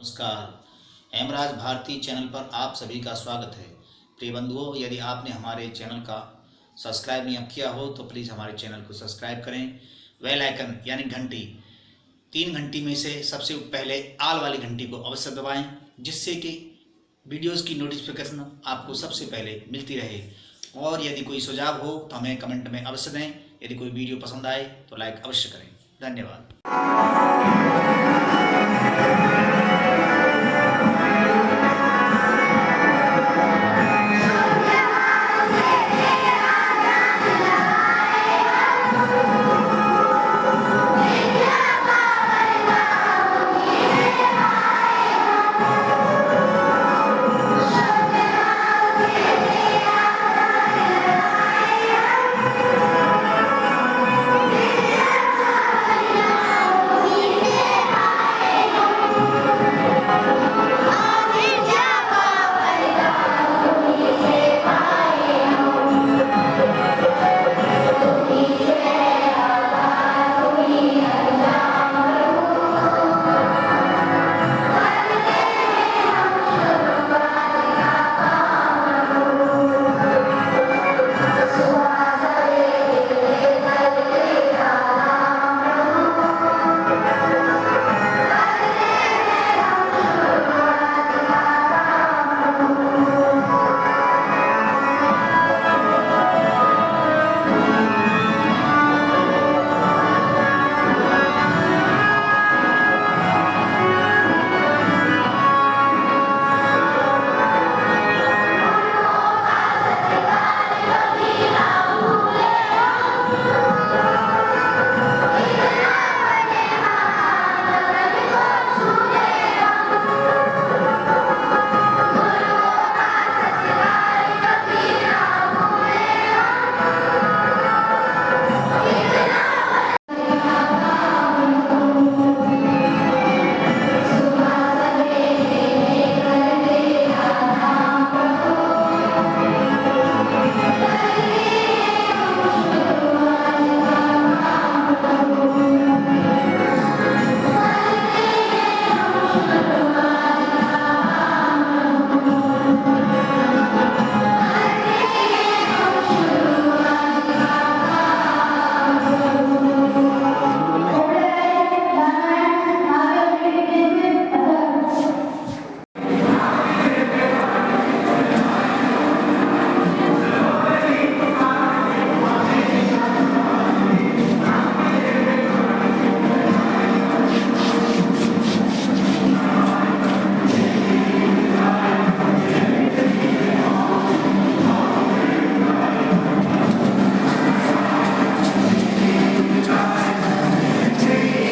नमस्कार। हेमराज भारती चैनल पर आप सभी का स्वागत है। प्रिय बंधुओं, यदि आपने हमारे चैनल का सब्सक्राइब नहीं किया हो तो प्लीज़ हमारे चैनल को सब्सक्राइब करें। बेल आइकन यानी घंटी, 3 घंटी में से सबसे पहले आल वाली घंटी को अवश्य दबाएं, जिससे कि वीडियोस की नोटिफिकेशन आपको सबसे पहले मिलती रहे। और यदि कोई सुझाव हो तो हमें कमेंट में अवश्य दें। यदि कोई वीडियो पसंद आए तो लाइक अवश्य करें। धन्यवाद।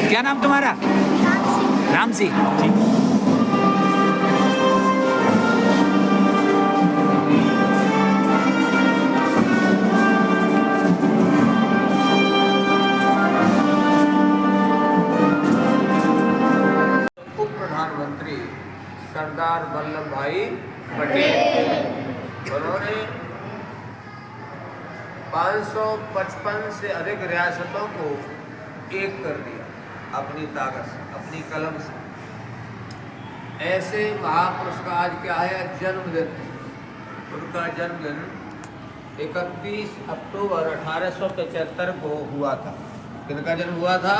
क्या नाम तुम्हारा? राम सिंह। उप प्रधानमंत्री सरदार वल्लभ भाई पटेल, उन्होंने 555 से अधिक रियासतों को एक कर दिया अपनी ताकत से, अपनी कलम से। ऐसे महापुरुष का आज क्या है? जन्मदिन है। उनका जन्मदिन 31 अक्टूबर 1875 को हुआ था। किनका जन्म हुआ था?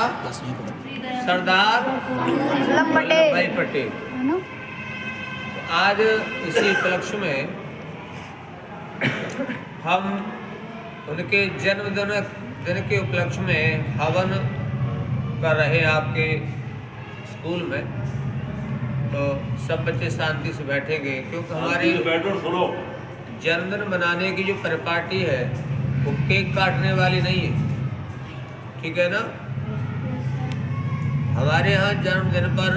सरदार वल्लभ भाई पटेल। आज इसी उपलक्ष्य में हम उनके जन्मदिन के उपलक्ष्य में हवन कर रहे आपके स्कूल में। तो सब बच्चे शांति से बैठेंगे, क्योंकि हमारी जन्मदिन मनाने की जो परिपाटी है वो केक काटने वाली नहीं है, ठीक है ना? हमारे यहाँ जन्मदिन पर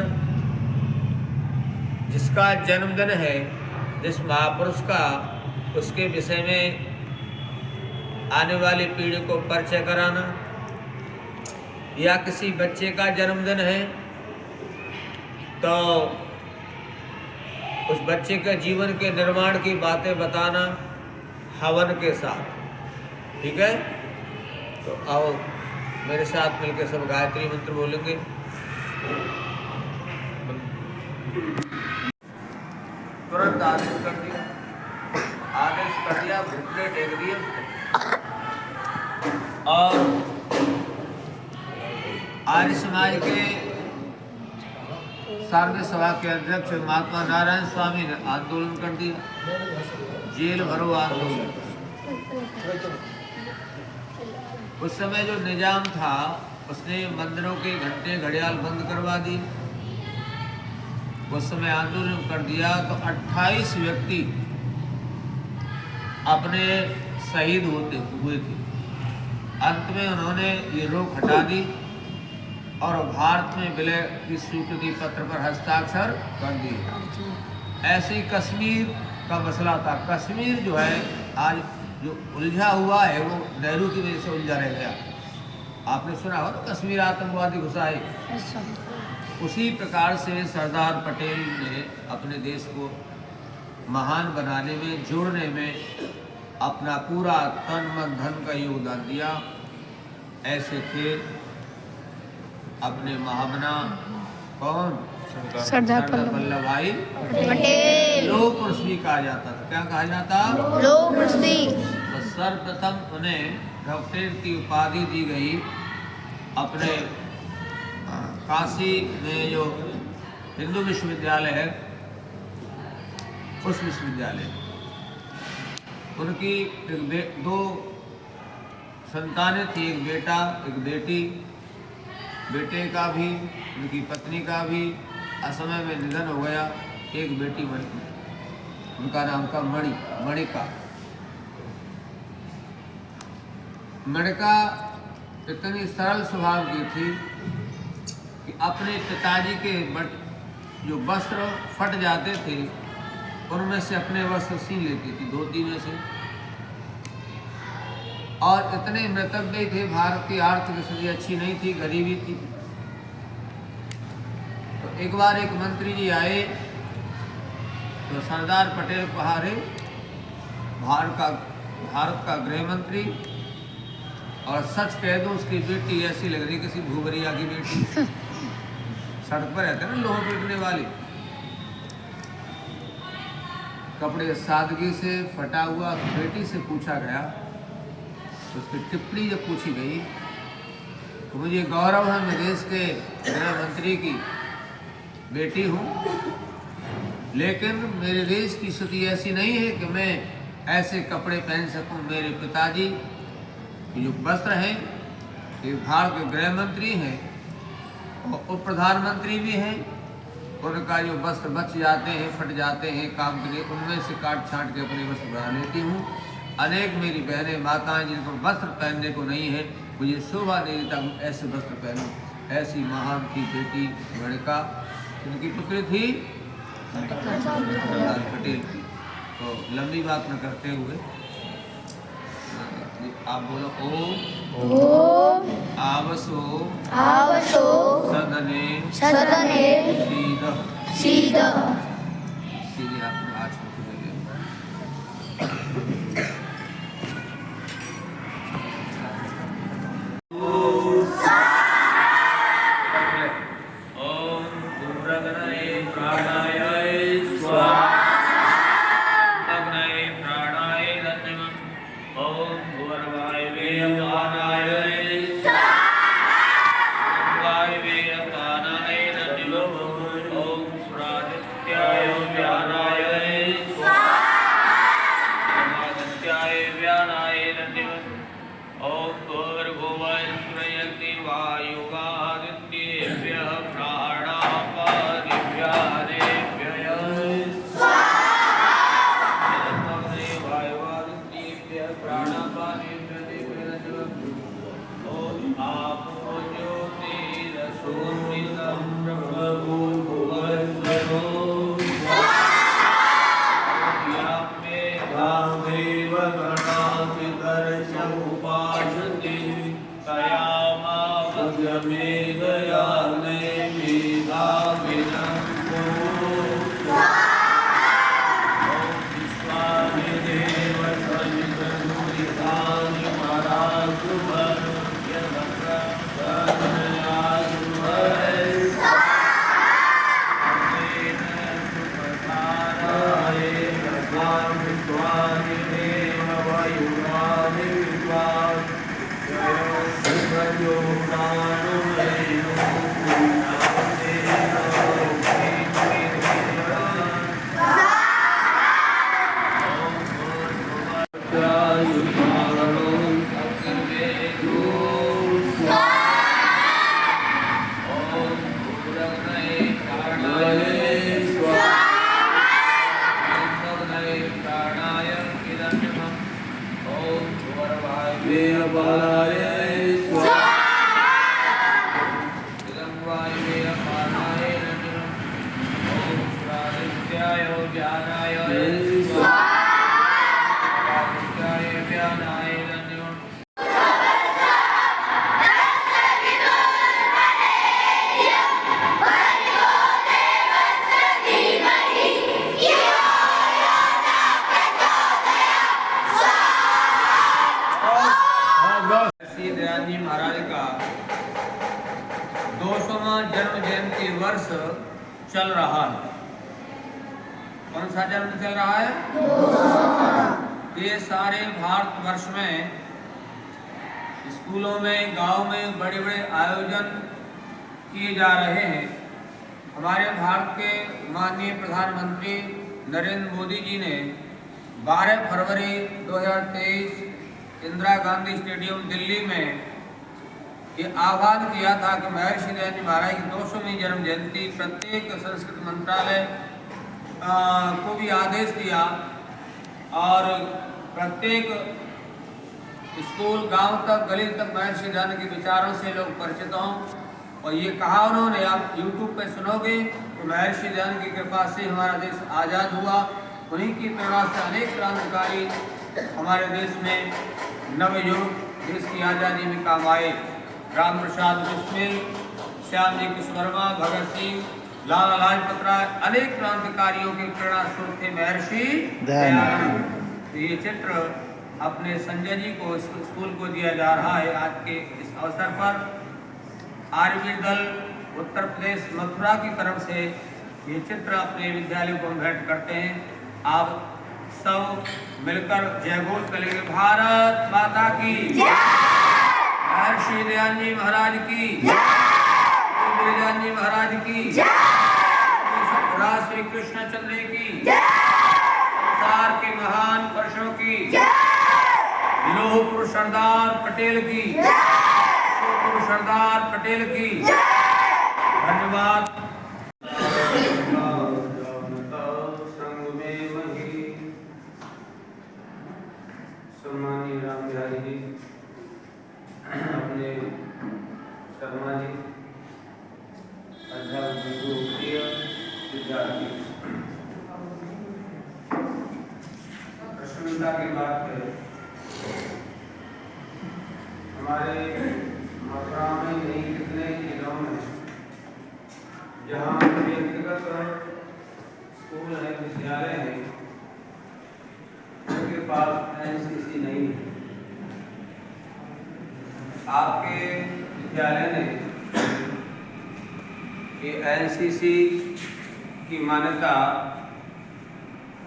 जिसका जन्मदिन है, जिस महापुरुष का, उसके विषय में आने वाली पीढ़ी को परिचय कराना, या किसी बच्चे का जन्मदिन है तो उस बच्चे के जीवन के निर्माण की बातें बताना हवन के साथ, ठीक है? तो आओ मेरे साथ मिलकर सब गायत्री मंत्र बोलेंगे। तुरंत आदेश कर दिया, घुटने टेक दिए और आर्य समाज के सार्वजनिक सभा के अध्यक्ष महात्मा नारायण स्वामी ने आंदोलन कर दिया, जेल भरो आंदोलन। उस समय जो निजाम था उसने मंदिरों के घंटे घड़ियाल बंद करवा दी। उस समय आंदोलन कर दिया तो 28 व्यक्ति अपने शहीद होते हुए थे। अंत में उन्होंने ये रोक हटा दी और भारत में विलय की स्वीकृति पत्र पर हस्ताक्षर कर दिए। ऐसे ही कश्मीर का मसला था। कश्मीर जो है आज जो उलझा हुआ है वो नेहरू की वजह से उलझा रह गया। आपने सुना हो ना, कश्मीर आतंकवादी घुसाए। उसी प्रकार से सरदार पटेल ने अपने देश को महान बनाने में, जोड़ने में अपना पूरा तन मन धन का योगदान दिया। ऐसे थे अपने महामना कौन, सरदार वल्लभ भाई पटेल। लौह पुरुष भी कहा जाता था। क्या कहा जाता? लौह पुरुष। तो सर्वप्रथम उन्हें डॉक्टरेट की उपाधि दी गई। अपने काशी में जो हिंदू विश्वविद्यालय है उस विश्वविद्यालय उनकी दो संतानें थी, एक बेटा एक बेटी। बेटे का भी उनकी पत्नी का भी असमय में निधन हो गया। एक बेटी उनका नाम था मणिका। मणिका इतनी सरल स्वभाव की थी कि अपने पिताजी के जो वस्त्र फट जाते थे उनमें से अपने वस्त्र सी लेती थी, धोती में से। और इतने मृतव्य थे, भारत की आर्थिक स्थिति अच्छी नहीं थी, गरीबी थी। तो एक बार एक मंत्री जी आए तो सरदार पटेल को हारे, भारत का गृह मंत्री, और सच कह दो उसकी बेटी ऐसी लग रही किसी भूवरिया की बेटी। सड़क पर रहते ना लोहा पीटने वाली, कपड़े सादगी से फटा हुआ। बेटी से पूछा गया, उसकी टिप्पणी जब पूछी गई तो मुझे गौरव है मैं देश के गृह मंत्री की बेटी हूँ, लेकिन मेरे देश की स्थिति ऐसी नहीं है कि मैं ऐसे कपड़े पहन सकूं। मेरे पिताजी के जो वस्त्र हैं, ये भारत के गृह मंत्री हैं और उप प्रधानमंत्री भी हैं, उनका जो वस्त्र बच जाते हैं, फट जाते हैं काम के लिए, उनमें से काट छांट के अपने वस्त्र बना लेती हूँ। अनेक मेरी बहनें माताएं जिनको वस्त्र पहनने को नहीं है, मुझे शोभा नहीं देता हूँ ऐसे वस्त्र पहनूं। ऐसी महान की बेटी मणिका, उनकी पुत्री थी सरदार पटेल की। तो लंबी बात न करते हुए आप बोलो ओम आवसो सदने सीधे आपने आज को ओम ज्ञानाय स्वाहाय ज्ञानाय रंजन श्री दयानंद जी महाराज का 200वां जन्म जयंती वर्ष चल रहा है। कौन सा जन्म चल रहा है? ये सारे भारतवर्ष में स्कूलों में, गांव में बड़े बड़े आयोजन किए जा रहे हैं। हमारे भारत के माननीय प्रधानमंत्री नरेंद्र मोदी जी ने 12 फरवरी 2023 इंदिरा गांधी स्टेडियम दिल्ली में ये आह्वान किया था कि महर्षि दयानंद जी महाराज की 200वीं जन्म जयंती प्रत्येक संस्कृत मंत्रालय को भी आदेश दिया और प्रत्येक स्कूल, गांव तक, गली तक महर्षि दयानंद के विचारों से लोग परिचित हों। और ये कहा उन्होंने, आप YouTube पे सुनोगे तो महर्षि दयानंद की कृपा से हमारा देश आज़ाद हुआ। उन्हीं की प्रेरणा से अनेक क्रांतिकारी हमारे देश में नवयुग देश की आज़ादी में काम आए। राम प्रसाद बिस्मिल, श्याम जी कृष्णवर्मा, भगत सिंह, लाला लाजपत राय, अनेक क्रांतिकारियों के प्रेरणा स्रोत थे महर्षि दयानंद। तो ये चित्र अपने संजय जी को स्कूल को दिया जा रहा है। आज के इस अवसर पर आर्यवीर दल उत्तर प्रदेश मथुरा की तरफ से ये चित्र अपने विद्यालय को हम भेंट करते हैं। आप सब मिलकर जय घोष करेंगे, भारत माता की, महर्षि दयानंद जी महाराज की, दयानंद जी महाराज की, श्री कृष्णचंद्र की, संसार के महान पुरुषों की, लौह पुरुष सरदार पटेल की, सरदार पटेल की। धन्यवाद। सम्मानीय राम बिहारी जी, अपने शर्मा जी, अध्यापक प्रिय विद्यार्थी, प्रसन्नता की बात है हमारे मथुरा में नहीं कितने जिलों में जहाँ व्यक्तिगत स्कूल है, विद्यालय है, उनके पास एनसीसी नहीं है। आपके विद्यालय ने ये एनसीसी की मान्यता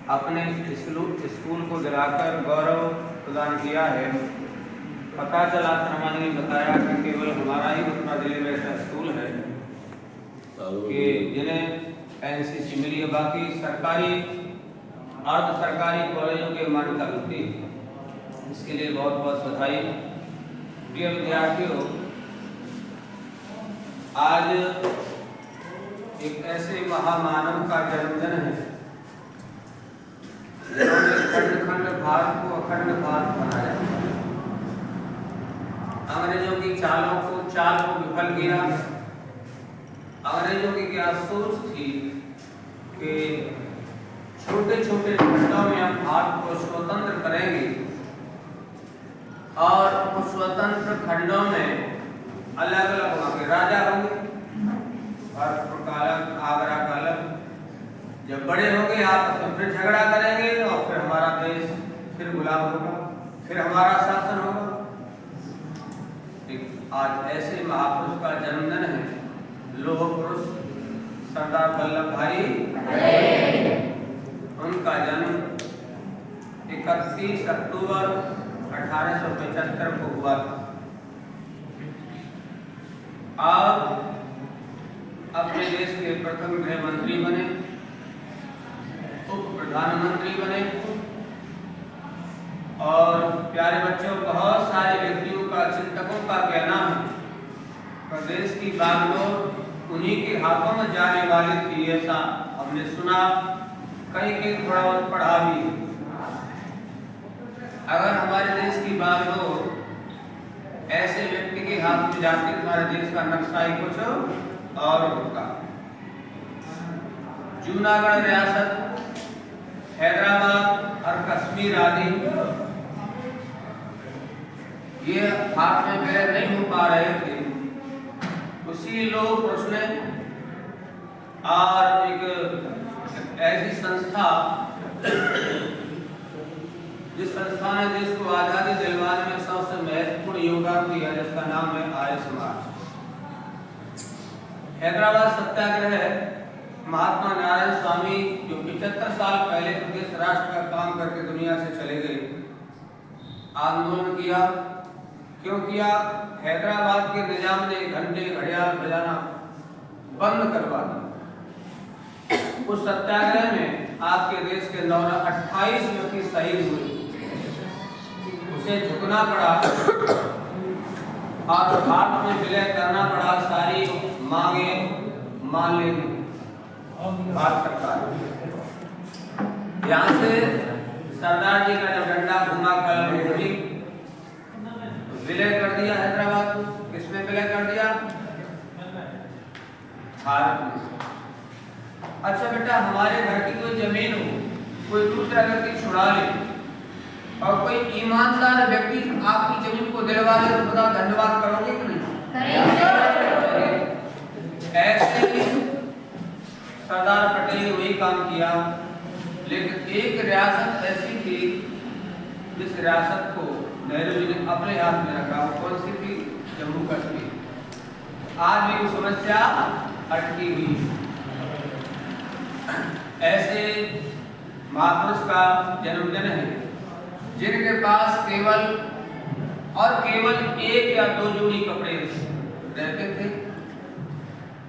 अपने स्कूल को दिलाकर गौरव प्रदान किया है। पता चला, शर्मा जी ने बताया कि केवल हमारा ही मथुरा जिले में ऐसा स्कूल है कि जिन्हें एनसीसी मिली है। बाकी सरकारी, अर्ध सरकारी कॉलेजों की मान्यता मिलती है। इसके लिए बहुत बहुत बधाई। प्रिय विद्यार्थियों, आज एक ऐसे महामानव का जन्मदिन है जिन्होंने खंड खंड भारत को अखंड भारत बनाया, अंग्रेजों की चाल को विफल किया। अंग्रेजों की क्या सोच थी कि छोटे छोटे खंडों में हम भारत को स्वतंत्र करेंगे और उस स्वतंत्र खंडों में अलग अलग वहाँ के राजा होंगे, भरतपुर का अलग, आगरा का अलग। जब बड़े होंगे आपस में फिर झगड़ा करेंगे और फिर हमारा देश फिर गुलाम होगा, फिर हमारा शासन होगा। आज ऐसे महापुरुष का जन्मदिन है, लौह पुरुष सरदार वल्लभ भाई। उनका जन्म 31 अक्टूबर 1875 को हुआ था। आप अपने देश के प्रथम गृह मंत्री बने, उप प्रधानमंत्री बने और प्यारे बच्चों, बहुत सारे व्यक्तियों का, चिंतकों का कहना है प्रदेश की बागडोर उन्हीं के हाथों में जाने वाली थी। ऐसा हमने सुना, कहीं थोड़ा बहुत पढ़ा भी। अगर हमारे देश की बागडोर ऐसे व्यक्ति के हाथ में जाती, हमारे देश का नक्शा ही कुछ और होगा। जूनागढ़ रियासत हैदराबाद और कश्मीर आदि ये हाथ में विलय नहीं हो पा रहे थे, उसी लोग पुरुष ने और एक ऐसी संस्था जिस संस्था ने देश को आजादी दिलवाने में सबसे महत्वपूर्ण योगदान दिया, जिसका नाम है आर्य समाज। हैदराबाद सत्याग्रह महात्मा नारायण स्वामी जो 75 साल पहले प्रदेश राष्ट्र का काम करके दुनिया से चले गए, आंदोलन किया। क्यों किया? हैदराबाद के निजाम ने घंटे घड़ियाल बजाना बंद करवा दिया। उस सत्याग्रह में आपके देश के 28 व्यक्ति शहीद हुए, उसे झुकना पड़ा और भारत में विलय करना पड़ा, सारी मांगे मान लेनी भारत सरकार। यहाँ से सरदार जी का जब डंडा घुमा कलम विलय कर दिया हैदराबाद को। किसमें विलय कर दिया? भारत में। अच्छा बेटा, हमारे घर की कोई जमीन हो, कोई दूसरा व्यक्ति छुड़ा ले और कोई ईमानदार व्यक्ति आपकी जमीन को दिलवा दे तो बता धन्यवाद करोगे कि नहीं? ऐसे ही सरदार पटेल ने वही काम किया, लेकिन एक रियासत ऐसी थी जिस रियासत को नेहरू जी ने अपने हाथ में रखा। वो कौन सी थी? जम्मू कश्मीर। आज भी वो समस्या अटकी हुई। ऐसे महापुरुष का जन्मदिन है जिनके पास केवल और केवल एक या दो जोड़ी कपड़े रहते थे।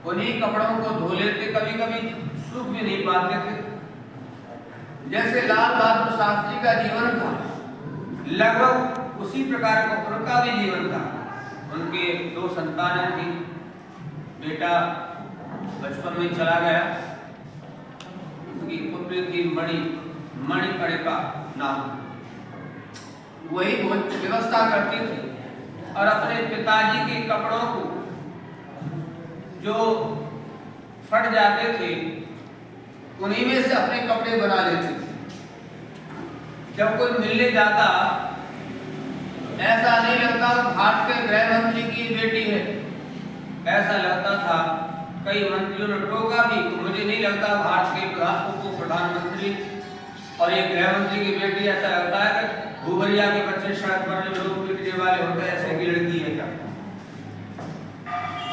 उन्हीं कपड़ों को धो लेते, कभी कभी सूख भी नहीं पाते थे। जैसे लाल बहादुर शास्त्री का जीवन था, लगभग उसी प्रकार का उनका भी जीवन था। उनके 2 संतानें थी। बेटा बचपन में चला गया, उनकी पुत्री थी मणिकर्णिका नाम, वही व्यवस्था करती थी और अपने पिताजी के कपड़ों को जो फट जाते थे उन्हीं में से अपने कपड़े बना लेते थे। जब कोई मिलने जाता, ऐसा नहीं लगता भारत के गृह मंत्री की बेटी है, ऐसा लगता था। कई मंत्रियों ने टोका भी, मुझे नहीं लगता भारत के प्रधानमंत्री और ये गृह मंत्री की बेटी, ऐसा लगता है कि भूभरिया के बच्चे सड़क पर जो लोग पिटने वाले होते हैं, ऐसे की लड़की है क्या?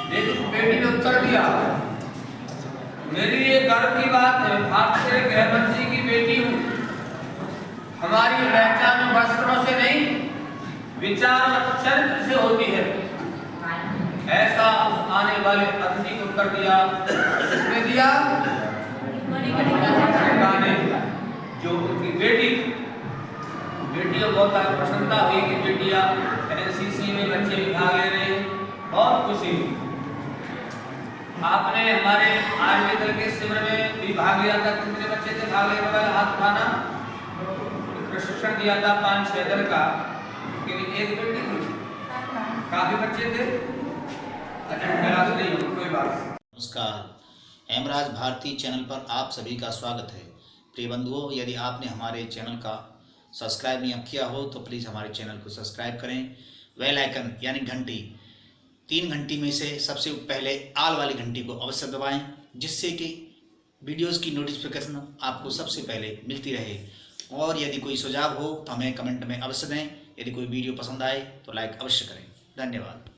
लेकिन बेटी ने उत्तर दिया, मेरी ये गर्व की बात है, भारत के गृह मंत्री की बेटी हूँ। हमारी पहचान वस्त्रों से नहीं, विचार और चरित्र से होती है। ऐसा उस आने वाले अतिथि को उत्तर दिया। किसने दिया? ने, जो उनकी बेटी को बहुत प्रसन्नता हुई कि बेटियां एनसीसी में बच्चे भी भाग ले रहे हैं, बहुत खुशी हुई। आपने हमारे आर्मी दल के शिविर में भी भाग लिया था। कितने बच्चे थे भाग लेने वाले? हाथ उठाना। प्रशिक्षण दिया था 5-6 दल का, एक बेटी थी, काफी बच्चे थे। नहीं, कोई बात। नमस्कार, हेमराज भारती चैनल पर आप सभी का स्वागत है। प्रिय बंधुओं, यदि आपने हमारे चैनल का सब्सक्राइब नहीं किया हो तो प्लीज़ हमारे चैनल को सब्सक्राइब करें। बेल आइकन यानी घंटी, 3 घंटी में से सबसे पहले आल वाली घंटी को अवश्य दबाएं, जिससे कि वीडियोस की नोटिफिकेशन आपको सबसे पहले मिलती रहे। और यदि कोई सुझाव हो तो हमें कमेंट में अवश्य दें। यदि कोई वीडियो पसंद आए तो लाइक अवश्य करें। धन्यवाद।